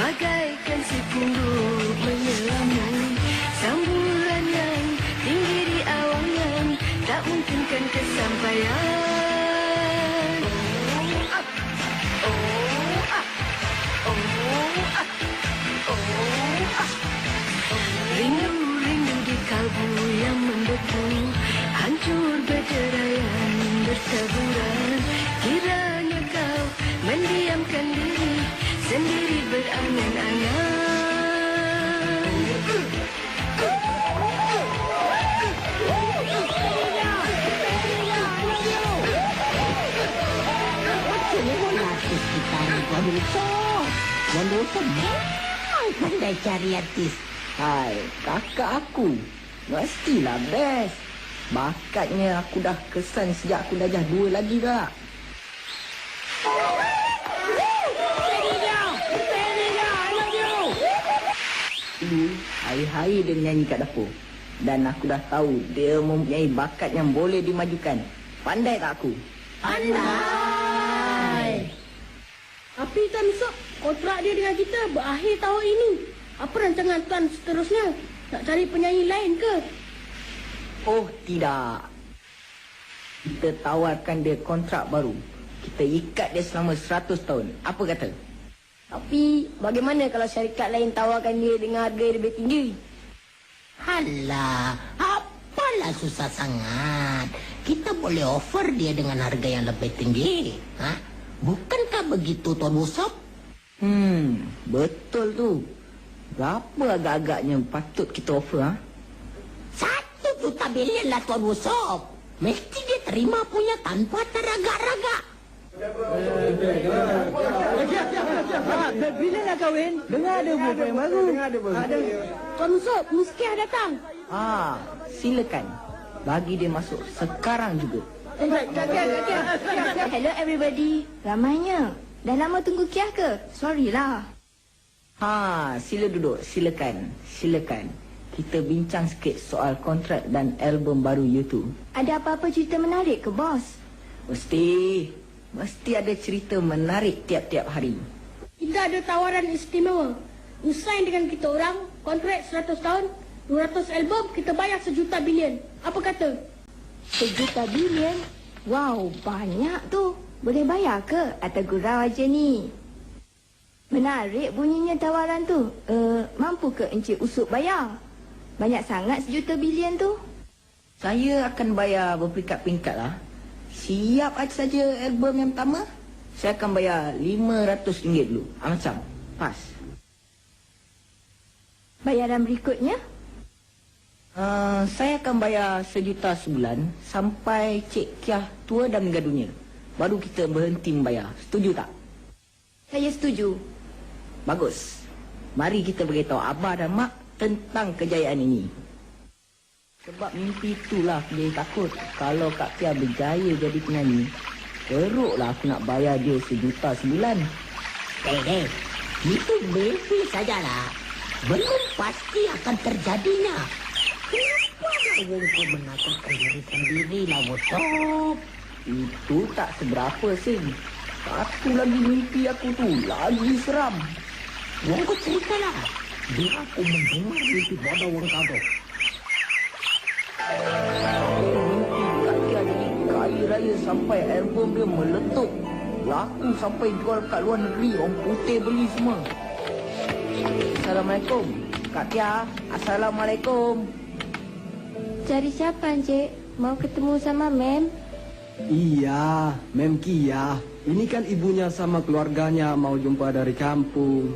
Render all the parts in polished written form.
bagaikan si pungguk menyelamun. Samburan yang tinggi di awangan tak mungkinkan kesampaian. Rindu-rindu di kalbu yang membeku, hancur berceraian bertaburan. Kiranya kau mendiamkan diri, sendiri berangan-angan. Walaupun memang pandai cari artis. Hai, kakak aku. Mestilah best. Bakatnya aku dah kesan sejak aku darjah 2 lagi kak. Dulu, hari-hari dia menyanyi kat dapur. Dan aku dah tahu dia mempunyai bakat yang boleh dimajukan. Pandai tak aku? Pandai. Tapi Tuan Yusof, kontrak dia dengan kita berakhir tahun ini. Apa rancangan Tuan seterusnya? Nak cari penyanyi lain ke? Oh tidak. Kita tawarkan dia kontrak baru. Kita ikat dia selama 100 tahun. Apa kata? Tapi bagaimana kalau syarikat lain tawarkan dia dengan harga yang lebih tinggi? Halah, apalah susah sangat. Kita boleh offer dia dengan harga yang lebih tinggi. Bukankah begitu, Tuan Yusof? Betul tu. Berapa agak-agaknya patut kita offer, 1 juta bilion lah, Tuan Yusof. Mesti dia terima punya tanpa teragak-ragak. Bila nak kahwin? Dengar ada buku yang baru. Tuan Yusof, Muskiah datang. Silakan. Bagi dia masuk sekarang juga. Hello everybody. Ramainya. Dah lama tunggu Kiah ke? Sorry lah. Sila duduk. Silakan. Kita bincang sikit soal kontrak dan album baru YouTube. Ada apa-apa cerita menarik ke, bos? Mesti ada cerita menarik tiap-tiap hari. Kita ada tawaran istimewa. Usain dengan kita orang, kontrak 100 tahun, 200 album, kita bayar 1 juta bilion. Apa kata? 1 juta bilion? Wow, banyak tu. Boleh bayar ke? Atau gurau aja ni? Menarik bunyinya tawaran tu. Mampu ke Encik Usuk bayar? Banyak sangat 1 juta bilion tu. Saya akan bayar berperingkat-peringkat lah. Siap saja album yang pertama. Saya akan bayar RM500 dulu. Macam? Pas. Bayaran berikutnya? Saya akan bayar 1 juta sebulan sampai Cik Kiah tua dan meninggal dunia. Baru kita berhenti membayar. Setuju tak? Saya setuju. Bagus. Mari kita beritahu Abah dan Mak tentang kejayaan ini. Sebab mimpi itulah aku jadi takut. Kalau Kak Kiah berjaya jadi penyanyi, teruklah aku nak bayar dia 1 juta sebulan. Itu mimpi sajalah. Belum pasti akan terjadinya. Kenapa kau menakutkan diri sendiri lah, Yusof? Itu tak seberapa, Sing. Satu lagi mimpi aku tu lagi seram. Wongko ceritalah. Biar aku mendengar mimpi bodoh Wongko tu. Mimpi Kak Kiah jadi kaya raya sampai album dia meletup. Laku sampai jual kat luar negeri. Orang putih beli semua. Assalamualaikum. Kak Kiah, Assalamualaikum. Cari siapa, Encik? Mau ketemu sama Mem? Iya, Mem Kiah. Ini kan ibunya sama keluarganya mau jumpa dari kampung.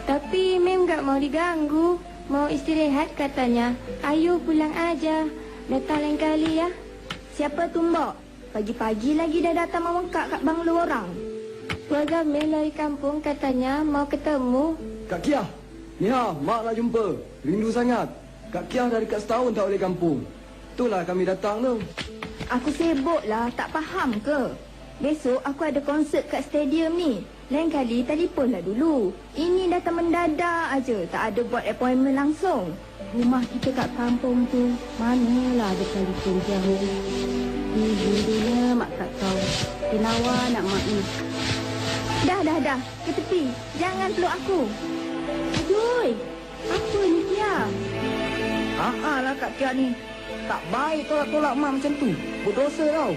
Tapi Mem gak mau diganggu. Mau istirahat katanya. Ayo pulang aja. Datang lain kali ya. Siapa tu Mbok? Pagi-pagi lagi dah datang memengkak kat banglo orang. Keluarga Mem dari kampung katanya mau ketemu. Kak Kiah, ni Mak nak jumpa. Rindu sangat. Kak Kiah dah dekat setahun tak balik kampung. Itulah kami datang tu. Aku sibuk lah, tak faham ke? Besok aku ada konsert kat stadium ni. Lain kali telefonlah dulu. Ini datang mendadak aja, tak ada buat appointment langsung. Rumah kita kat kampung tu, manalah ada telefon jauh. Dulunya Mak tak tahu. Kenawa nak Mak ni. Dah. Ke tepi. Jangan peluk aku. Aduh. Apa ni, Kia? Lah Kak Kia ni. Tak baik tolak-tolak mak macam tu. Berdosa tau.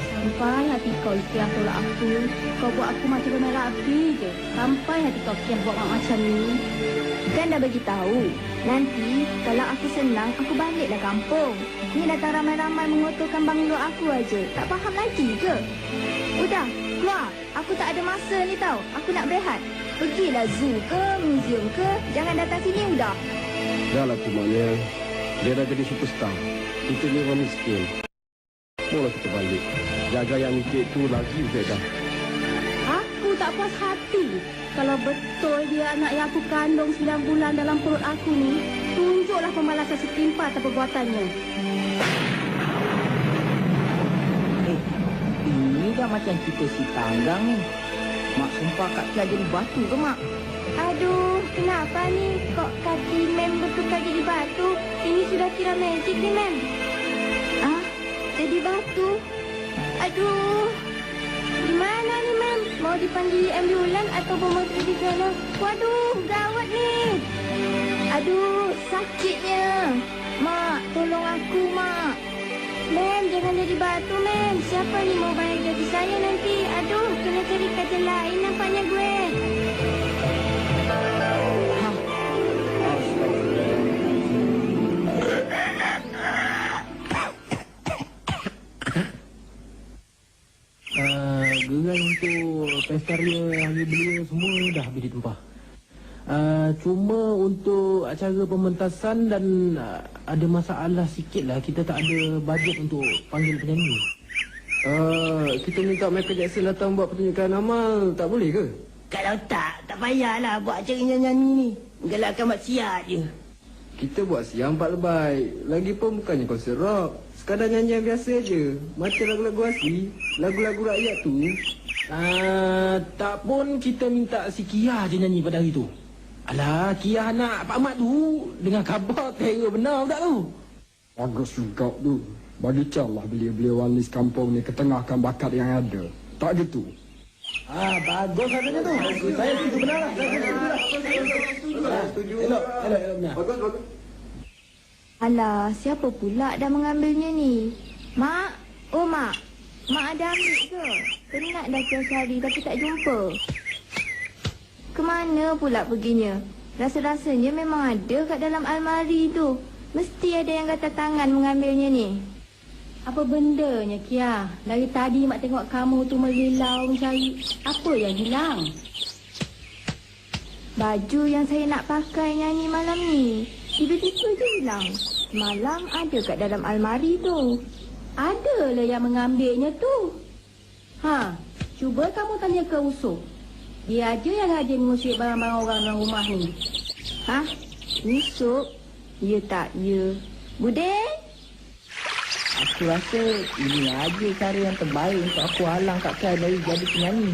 Sampai hati kau ikhlas tolak aku. Kau buat aku macam bermerah api je. Sampai hati kau ikhlas buat mak macam ni. Kan dah bagi tahu. Nanti kalau aku senang, aku baliklah kampung. Ni datang ramai-ramai mengotorkan banglo aku aja. Tak faham lagi ke? Udah, keluar. Aku tak ada masa ni tau. Aku nak berehat. Pergilah zoo ke, museum ke. Jangan datang sini udah. Dah lah tu maknya. Dia dah jadi superstar. Kita ni orang miskin. Mula kita balik. Jaga yang mikir tu lagi dah. Aku tak puas hati. Kalau betul dia anak yang aku kandung 9 bulan dalam perut aku ni, tunjuklah pembalasan setimpal atas perbuatannya. Ini dah macam cerita si Tanggang ni. Mak sumpah Kak Kia jadi batu ke mak? Aduh, kenapa ni? Kok kaki Mem bertukar jadi batu? Ini sudah kira magic ni, Mem. Ah, jadi batu? Aduh. Gimana ni, Mem? Mau dipanggil ambulan atau pemotor di sana? Waduh, gawat ni. Aduh, sakitnya. Mak, tolong aku, Mak. Mem, jangan jadi batu, Mem. Siapa ni mau bayar gaji saya nanti? Aduh, kena cari kerja lain nampaknya gue. Gerai untuk pesta ria hari belia semua dah habis ditempah. Cuma untuk acara pementasan dan ada masalah sikit lah. Kita tak ada bajet untuk panggil penyanyi. Kita minta Michael Jackson datang buat pertunjukan amal. Tak boleh ke? Kalau tak payahlah buat acara nyanyi ni. Galakkan maksiat je. Kita buat siang 4 lebay. Lagipun bukannya konser rock. Sekadar nyanyian biasa je. Macam lagu-lagu asli. Lagu-lagu rakyat tu. Tak pun kita minta si Kia je nyanyi pada hari tu. Alah, Kia anak Pak Mat tu dengan khabar terror benar tak tu? Bagus juga tu. Bagi calah belia-belia walis kampung ni ketengahkan bakat yang ada. Tak gitu? Bagus katanya tu. Saya setuju benar lah. Saya setuju. Elok. Bagus. Alah, siapa pula dah mengambilnya ni? Mak? Oh, Mak. Mak ada ambil ke? Penat dah tiap hari tapi tak jumpa. Kemana pula perginya? Rasa-rasanya memang ada kat dalam almari tu. Mesti ada yang kata tangan mengambilnya ni. Apa bendanya, Kia? Dari tadi Mak tengok kamu tu melilau mencari. Apa yang hilang? Baju yang saya nak pakai nyanyi malam ni. Tiba-tiba je hilang. Malam ada kat dalam almari tu. Adalah yang mengambilnya tu. Cuba kamu tanya ke Uso. Dia aja yang rajin mengusik barang-barang orang dalam rumah ni. Usuk? Ya tak, ya. Bude? Aku rasa ini aja cara yang terbaik untuk aku halang Kak Kia dari jadi penyanyi.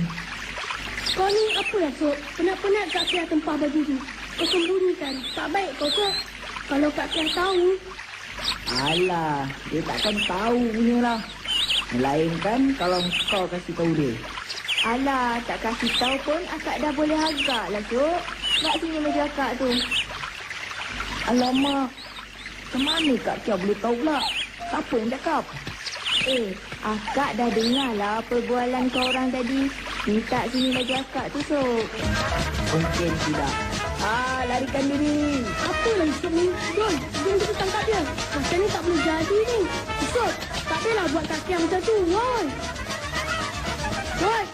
Kau ni apa dah, Sok? Penat-penat Kak Kia tempah baju tu. Kau sembunyikan. Tak baik kau ke? Kalau Kak Kia tahu. Alah, dia takkan tahu punya lah. Melainkan kalau kau kasih tahu dia. Alah, tak kasih tahu pun akak dah boleh agak lah, Cuk. Nak sini baju akak tu. Alamak, ke mana Kak Kia boleh tahu pula? Siapa yang cakap? Akak dah dengar lah perbualan kau orang tadi. Minta sini baju akak tu, Sok. Mungkin tidak. Larikan diri. Apa lagi Sok ni? Don, jom kita tangkap dia. Macam ni tak boleh jadi ni. Sok, tak adalah buat Kak Kia macam tu. Woi. Don,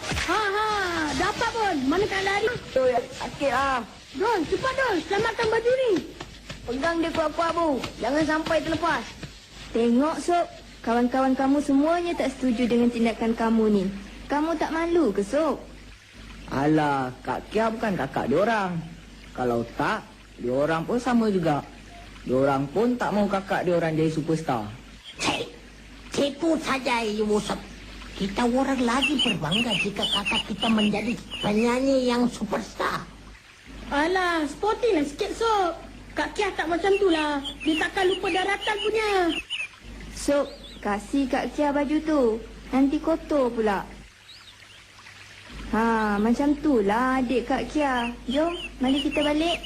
dapat pun. Mana tak lari? Sakit lah. Don, cepat Don. Selamatkan baju ni. Pegang dia kuat-kuat, Bu. Jangan sampai terlepas. Tengok, Sok. Kawan-kawan kamu semuanya tak setuju dengan tindakan kamu ni. Kamu tak malu ke, Sok? Alah, Kak Kia bukan kakak diorang. Kalau tak, diorang pun sama juga. Diorang pun tak mau kakak diorang jadi superstar. Cipu saja, Yusuf. Kita orang lagi berbangga jika kakak kita menjadi penyanyi yang superstar. Alah, sporting lah sikit, Sok. Kak Kia tak macam tu lah. Dia takkan lupa daratan punya. Sok, kasih Kak Kia baju tu. Nanti kotor pula. Macam tu lah adik Kak Kia. Jom, mari kita balik.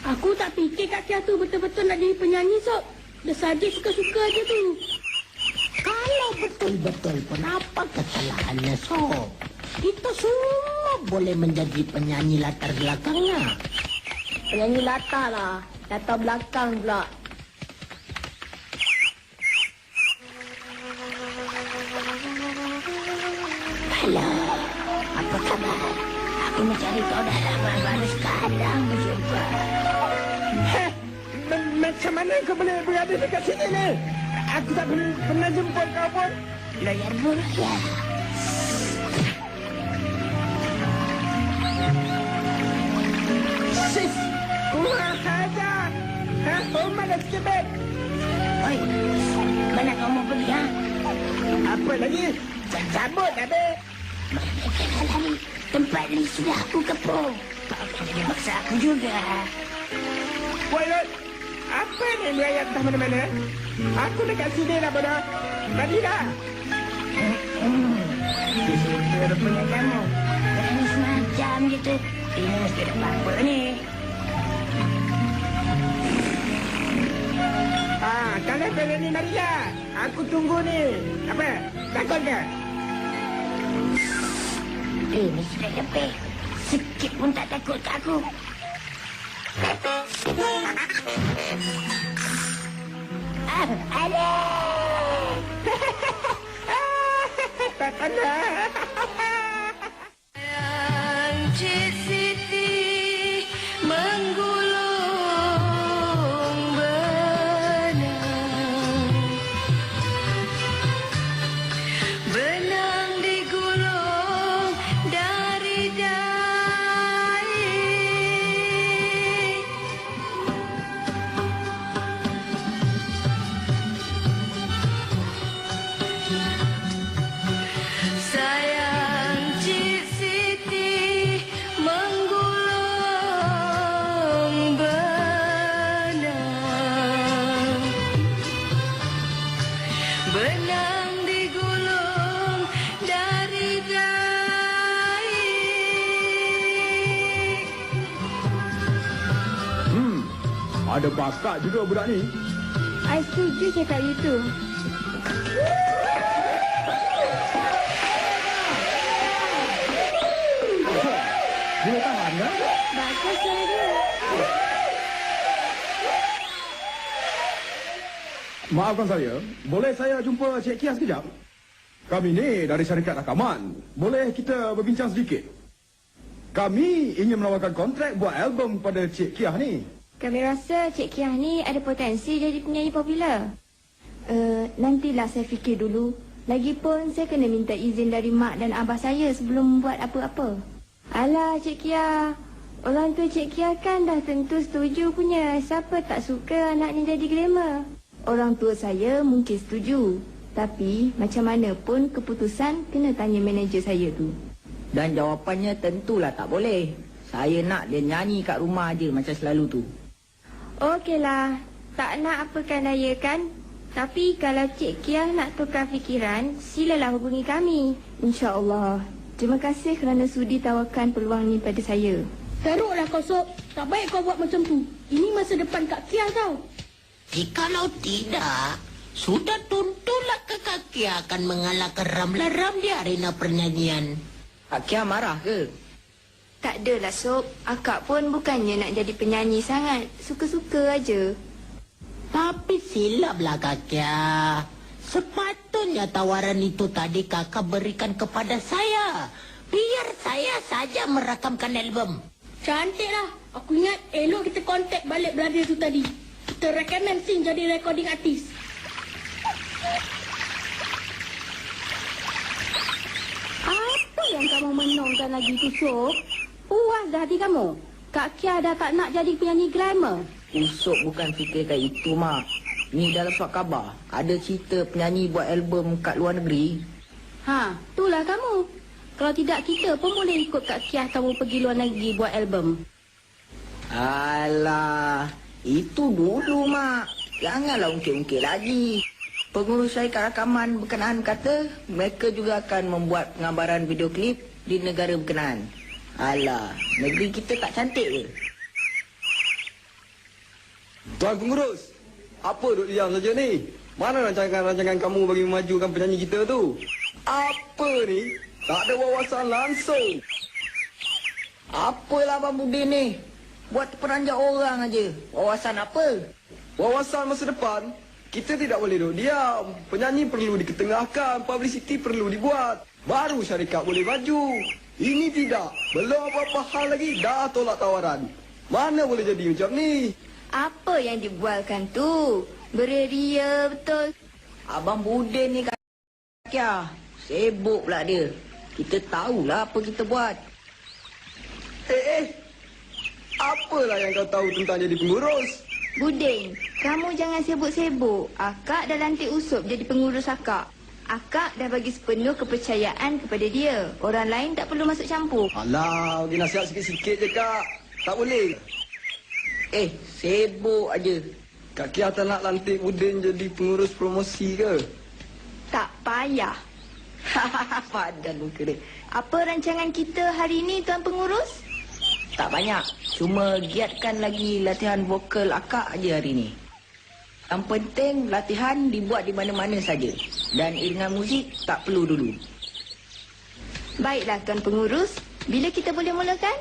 Aku tak fikir Kak Kia tu betul-betul nak jadi penyanyi, Sob. Dia saja suka-suka aja tu. Kalau betul-betul pun apa kesalahannya, Sob? Kita semua boleh menjadi penyanyi latar belakangnya. Penyanyi latar lah. Latar belakang pula. Halo, apa khabar? Aku mencari kau dah lama, baru sekarang berjumpa. Macam mana kau boleh berada dekat sini ni? Aku tak pernah jumpa kau pun. Layar buruk ya. Sis, kurang ajar. Mana sikit? Oi, mana kau mau pergi, ha? Apa lagi? Jangan cabut, Abe. Mana ni? Tempat ni sudah aku kepung. Kau jangan paksa aku juga. Woi, Lot. Apa ni merayap entah mana-mana? Aku dekat sini dah, bodoh. Mari dah. Di situ rupanya kamu. Berani semacam gitu. Ini mesti ada apa-apa ni. Kalau berani marilah. Aku tunggu ni. Apa? Takut ke? Ini sudah lebih. Sikit pun tak takut ke aku. Aduh! Tak kena. Cik Siti menggulung benang digulung dari dahi. Sayang Cik Siti menggulung benang digulung dari dahi. Ada bakat juga budak ni. I setuju cakap itu. Boleh tahan kan? Bagus suara dia. Maafkan saya, boleh saya jumpa Cik Kia sekejap? Kami ni dari syarikat rakaman. Boleh kita berbincang sedikit? Kami ingin menawarkan kontrak buat album pada Cik Kia ni. Kami rasa Cik Kia ni ada potensi jadi penyanyi popular. Nantilah saya fikir dulu. Lagipun saya kena minta izin dari mak dan abah saya sebelum membuat apa-apa. Alah Cik Kia, orang tua Cik Kia kan dah tentu setuju punya. Siapa tak suka anaknya jadi glamour? Orang tua saya mungkin setuju. Tapi macam mana pun keputusan kena tanya manager saya tu. Dan jawapannya tentulah tak boleh. Saya nak dia nyanyi kat rumah aja macam selalu tu. Okeylah, tak nak apakan daya kan? Tapi kalau Cik Kia nak tukar fikiran, silalah hubungi kami. InsyaAllah. Terima kasih kerana sudi tawarkan peluang ni pada saya. Teruklah kau, Sob. Tak baik kau buat macam tu. Ini masa depan Kak Kia tau. Jikalau tidak, sudah tentulah Kakak Kia akan mengalahkan Ramla-Ram di arena pernyanyian. Kak Kia marah ke? Tak adalah, Sob. Akak pun bukannya nak jadi penyanyi sangat. Suka-suka aja. Tapi silaplah Kak Kia. Sepatutnya tawaran itu tadi kakak berikan kepada saya. Biar saya saja merakamkan album. Cantiklah. Aku ingat elok kita kontak balik brother tu tadi. Kita recommend Sing jadi recording artis. Apa yang kamu menongkan lagi tu, Sob? Puas dah hati kamu? Kak Kia dah tak nak jadi penyanyi glamour. Usuk bukan fikirkan itu, Mak. Ni dalam surat khabar. Ada cerita penyanyi buat album kat luar negeri. Itulah kamu. Kalau tidak, kita pun boleh ikut Kak Kia kamu pergi luar negeri buat album. Alah, itu dulu, Mak. Janganlah ungkit-ungkit lagi. Pengurus syarikat rakaman berkenaan kata mereka juga akan membuat penggambaran video klip di negara berkenaan. Alah, negeri kita tak cantik ke? Tuan Pengurus, apa duk diam saja ni? Mana rancangan-rancangan kamu bagi memajukan penyanyi kita tu? Apa ni? Tak ada wawasan langsung. Apalah Abang Budin ni? Buat peranjak orang aja. Wawasan apa? Wawasan masa depan, kita tidak boleh duduk diam. Penyanyi perlu diketengahkan, publicity perlu dibuat. Baru syarikat boleh maju. Ini tidak. Belum apa-apa hal lagi, dah tolak tawaran. Mana boleh jadi macam ni? Apa yang dibualkan tu? Beria betul. Abang Budin ni Kakia. Sibuk pula dia. Kita tahulah apa kita buat. Apalah yang kau tahu tentang jadi pengurus? Budin, kamu jangan sibuk-sibuk. Akak dah lantik Usop jadi pengurus akak. Akak dah bagi sepenuh kepercayaan kepada dia. Orang lain tak perlu masuk campur. Alah, bagi nasihat sikit-sikit je, Kak. Tak boleh. Sibuk aja. Kak Kia tak nak lantik Udin jadi pengurus promosi ke? Tak payah. Padan muka dia. Apa rancangan kita hari ini, Tuan Pengurus? Tak banyak. Cuma giatkan lagi latihan vokal akak aja hari ni. Yang penting latihan dibuat di mana-mana saja. Dan iringan muzik tak perlu dulu. Baiklah, Tuan Pengurus. Bila kita boleh mulakan?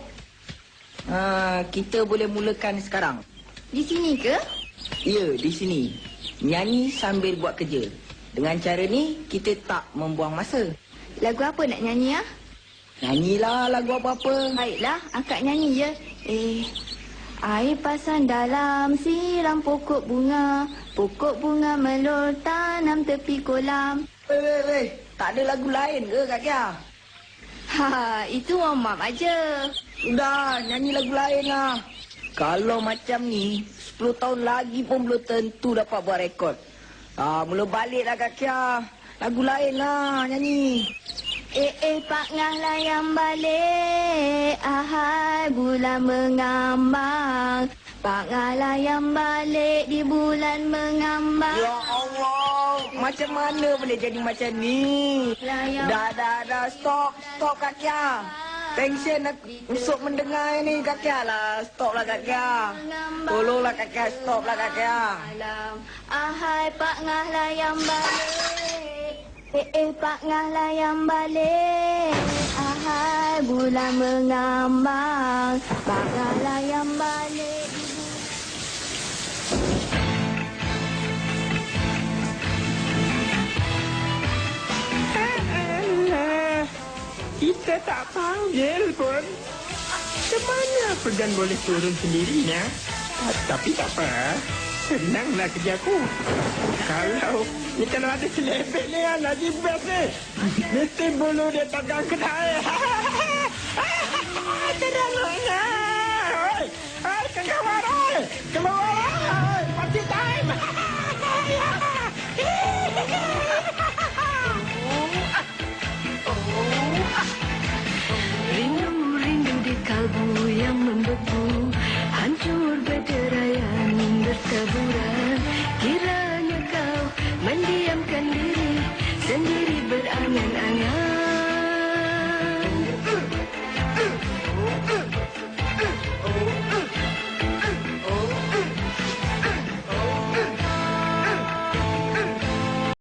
Kita boleh mulakan sekarang. Di sini ke? Ya, di sini. Nyanyi sambil buat kerja. Dengan cara ni, kita tak membuang masa. Lagu apa nak nyanyi, ah? Nyanyilah lagu apa-apa. Baiklah, akak nyanyi je. Air pasang dalam siram pokok bunga melur tanam tepi kolam. Tak ada lagu lain ke, Kak Kia? Itu warm up aja. Sudah, nyanyi lagu lain lah. Kalau macam ni, 10 tahun lagi pun belum tentu dapat buat rekod. Mula baliklah Kak Kia. Lagu lain lah, nyanyi. Pak Ngah layang balik, ahai bulan mengambang. Pak Ngah layang balik di bulan mengambang. Ya Allah, macam mana boleh jadi macam ni? Dah, stop Kak Kia. Tension usuk mendengar ni Kak Kia lah. Stop lah Kak Kia. Tolonglah Kak Kia, stop lah Kak Kia. Ahai Pak Ngah layang balik. Pak Ngah layang balik, ahai bulan mengambang. Pak Ngah layang balik. Kita tak panggil pun. Kemana Pegan boleh turun sendirinya? Tapi tak apa. Senanglah kerjaku. Kalau ada selebek ni yang lagi best ni. Mesti bulu dia tegang kena air. Terangnya. Hai, kawan. Keluar. Party time. Rindu di kalbu yang membeku, hancur berderayan bertaburan.